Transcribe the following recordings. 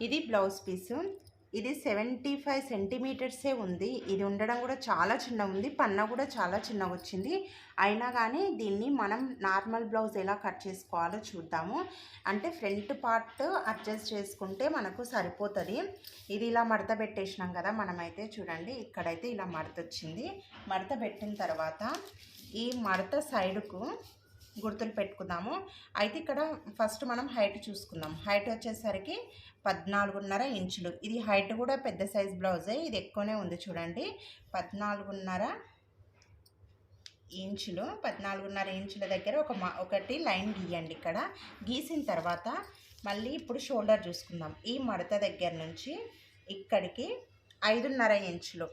ఇది blouse piece. ఇది 75 సెంటీమీటర్సే ఉంది. ఇది ఉండడం కూడా చాలా చిన్నగా ఉంది. పన్నా కూడా చాలా చిన్నగా వచ్చింది. అయినా కానీ దీన్ని మనం నార్మల్ బ్లౌజ్ ఎలా కట్ చేసుకోవాలో చూద్దాము. అంటే ఫ్రంట్ పార్ట్ అడ్జస్ట్ చేసుకుంటే మనకు సరిపోతుంది. ఇది ఇలా మడత పెట్టేసినాం కదా మనమైతే చూడండి, ఇక్కడైతే ఇలా మడత వచ్చింది. మడత పెట్టిన తర్వాత ఈ మడత సైడుకు గుర్తులు పెట్టుకుందాము. అయితే ఇక్కడ ఫస్ట్ మనం హైట్ చూసుకుందాం. హైట్ వచ్చేసరికి 14.5 ఇంచులు. ఇది హైట్ కూడా పెద్ద సైజ్ బ్లౌజే, ఇది ఎక్కువనే ఉంది చూడండి. 14.5 ఇంచులు. 14.5 ఇంచుల దగ్గర ఒకటి లైన్ గీయండి. ఇక్కడ గీసిన తర్వాత మళ్ళీ ఇప్పుడు షోల్డర్ చూసుకుందాం. ఈ మడత దగ్గర నుంచి ఇక్కడికి 5.5 ఇంచులు.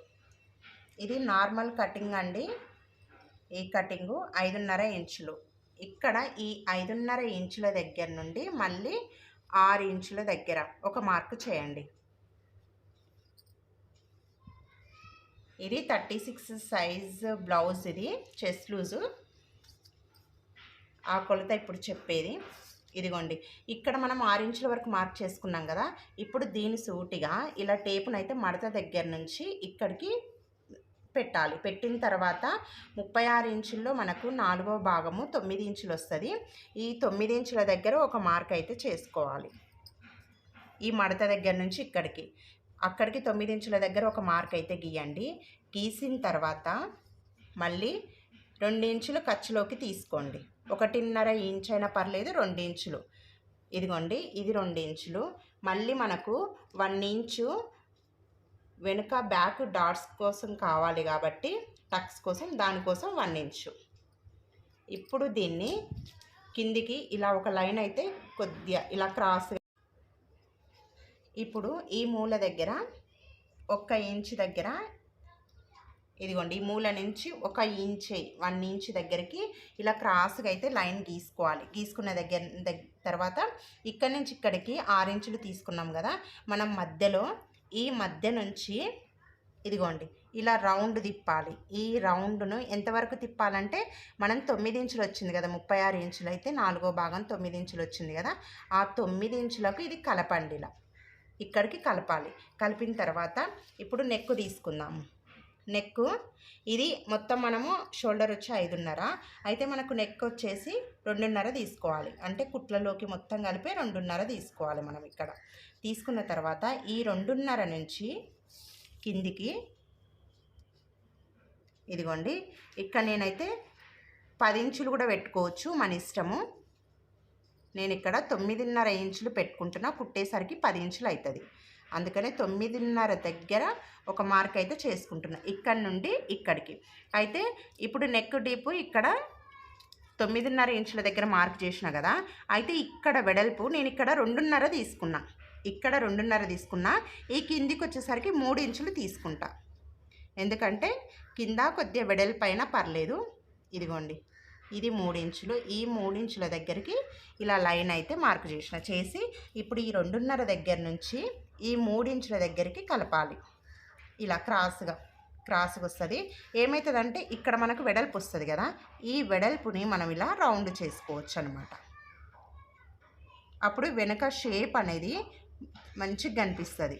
ఇది నార్మల్ కటింగ్ అండి. ఈ కటింగు 5.5 ఇంచులు. ఇక్కడ ఈ 5.5 ఇంచుల దగ్గర నుండి మళ్ళీ 6 ఇంచుల దగ్గర ఒక మార్కు చేయండి. ఇది 36 సైజ్ బ్లౌజ్. ఇది చెస్ట్ లూజు. ఆ కొలత ఇప్పుడు చెప్పేది ఇదిగోండి. ఇక్కడ మనం 6 ఇంచుల వరకు మార్క్ చేసుకున్నాం కదా. ఇప్పుడు దీని సూటిగా ఇలా టేపునైతే మడత దగ్గర నుంచి ఇక్కడికి పెట్టాలి. పెట్టిన తర్వాత 36 ఇంచుల్లో మనకు 4వ భాగము 9 ఇంచులు వస్తుంది. ఈ 9 ఇంచుల దగ్గర ఒక మార్క్ అయితే చేసుకోవాలి. ఈ మడత దగ్గర నుంచి అక్కడికి 9 ఇంచుల దగ్గర ఒక మార్క్ అయితే గీయండి. గీసిన తర్వాత మళ్ళీ 2 ఇంచులు ఖర్చులోకి తీసుకోండి. 1.5 ఇంచ్ అయినా పర్లేదు, 2 ఇంచులు. ఇదిగోండి, ఇది 2 ఇంచులు. మళ్ళీ మనకు 1 ఇంచు వెనుక బ్యాక్ డాట్స్ కోసం కావాలి కాబట్టి టక్స్ కోసం, దానికోసం 1 ఇంచు. ఇప్పుడు దీన్ని కిందికి ఇలా ఒక లైన్ అయితే కొద్దిగా ఇలా క్రాస్. ఇప్పుడు ఈ మూల దగ్గర 1 ఇంచు దగ్గర ఇదిగోండి, ఈ మూల నుంచి 1 ఇంచ్ దగ్గరికి ఇలా క్రాస్గా అయితే లైన్ గీసుకోవాలి. గీసుకున్న తర్వాత ఇక్కడి నుంచి ఇక్కడికి 6 ఇంచులు తీసుకున్నాం కదా. మనం మధ్యలో ఈ మధ్య నుంచి ఇదిగోండి ఇలా రౌండ్ తిప్పాలి. ఈ రౌండ్ను ఎంతవరకు తిప్పాలంటే మనం 9 ఇంచులు వచ్చింది కదా, 36 ఇంచులు అయితే 4వ భాగం 9 ఇంచులు వచ్చింది కదా. ఆ 9 ఇంచులకు ఇది కలపండి. ఇలా ఇక్కడికి కలపాలి. కలిపిన తర్వాత ఇప్పుడు నెక్ తీసుకుందాము. నెక్ ఇది మొత్తం మనము షోల్డర్ వచ్చి 5.5, అయితే మనకు నెక్ వచ్చేసి 2.5 తీసుకోవాలి. అంటే కుట్లలోకి మొత్తం కలిపి 2.5 తీసుకోవాలి మనం. ఇక్కడ తీసుకున్న తర్వాత ఈ 2.5 నుంచి కిందికి ఇదిగోండి, ఇక్కడ నేనైతే 10 ఇంచులు కూడా పెట్టుకోవచ్చు, మన ఇష్టము. నేను ఇక్కడ 9.5 ఇంచులు పెట్టుకుంటున్నా. కుట్టేసరికి 10 ఇంచులు అవుతుంది. అందుకనే 9.5 దగ్గర ఒక మార్క్ అయితే చేసుకుంటున్నా, ఇక్కడ నుండి ఇక్కడికి. అయితే ఇప్పుడు నెక్ డీపు ఇక్కడ 9.5 ఇంచుల దగ్గర మార్క్ చేసిన కదా. అయితే ఇక్కడ వెడల్పు నేను ఇక్కడ 2.5 తీసుకున్నా. ఇక్కడ 2.5 తీసుకున్నా. ఈ కిందికి వచ్చేసరికి 3 ఇంచులు తీసుకుంటా, ఎందుకంటే కింద కొద్దిగా వెడల్పైన పర్లేదు. ఇదిగోండి, ఇది 3 ఇంచులు. ఈ 3 ఇంచుల దగ్గరికి ఇలా లైన్ అయితే మార్క్ చేసి ఇప్పుడు ఈ 2.5 దగ్గర నుంచి ఈ 3 ఇంచుల దగ్గరికి కలపాలి. ఇలా క్రాస్గా వస్తుంది. ఏమవుతుందంటే ఇక్కడ మనకు వెడల్పు వస్తుంది కదా, ఈ వెడల్పుని మనం ఇలా రౌండ్ చేసుకోవచ్చు అనమాట. అప్పుడు వెనక షేప్ అనేది మంచిగా కనిపిస్తుంది.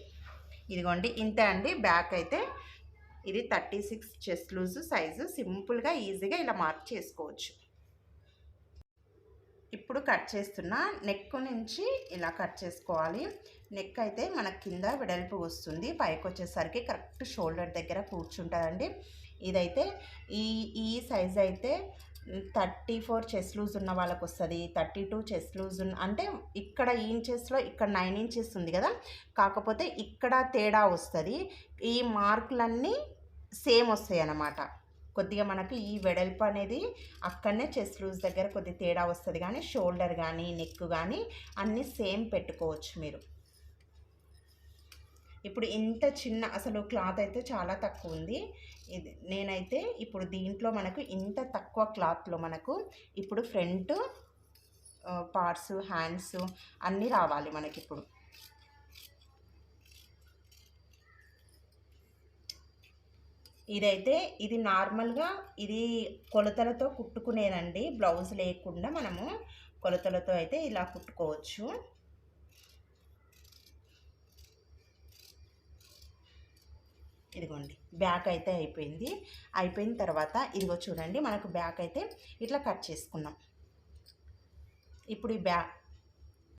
ఇదిగోండి, ఇంతే అండి. బ్యాక్ అయితే ఇది 36 చెస్ట్ లూజ్ సైజు. సింపుల్గా ఈజీగా ఇలా మార్క్ చేసుకోవచ్చు. ఇప్పుడు కట్ చేస్తున్నా. నెక్ నుంచి ఇలా కట్ చేసుకోవాలి. నెక్ అయితే మనకు కింద వెడల్పు వస్తుంది, పైకి వచ్చేసరికి కరెక్ట్ షోల్డర్ దగ్గర కూర్చుంటుందండి. ఇదైతే ఈ సైజ్ అయితే 34 చెస్ట్ లూజ్ ఉన్న వాళ్ళకి వస్తుంది, 32 చెస్ట్ లూజ్ అంటే ఇక్కడ ఈ ఇంచెస్లో ఇక్కడ 9 ఇంచెస్ ఉంది కదా, కాకపోతే ఇక్కడ తేడా వస్తుంది. ఈ మార్కులన్నీ సేమ్ వస్తాయి అన్నమాట. కొద్దిగా మనకు ఈ వెడల్పు అనేది అక్కడనే చెస్ట్ లూజ్ దగ్గర కొద్ది తేడా వస్తుంది, కానీ షోల్డర్ కానీ నెక్ కానీ అన్నీ సేమ్ పెట్టుకోవచ్చు మీరు. ఇప్పుడు ఇంత చిన్న అసలు క్లాత్ అయితే చాలా తక్కువ ఉంది. ఇది నేనైతే ఇప్పుడు దీంట్లో మనకు ఇంత తక్కువ క్లాత్లో మనకు ఇప్పుడు ఫ్రంట్ పార్ట్స్, హ్యాండ్స్ అన్నీ రావాలి మనకి. ఇప్పుడు ఇదైతే ఇది నార్మల్గా ఇది కొలతలతో కుట్టుకునేదండి, బ్లౌజ్ లేకుండా మనము కొలతలతో అయితే ఇలా కుట్టుకోవచ్చు. ఇదిగోండి బ్యాక్ అయితే అయిపోయింది. అయిపోయిన తర్వాత ఇదిగో చూడండి మనకు బ్యాక్ అయితే ఇట్లా కట్ చేసుకున్నాం. ఇప్పుడు ఈ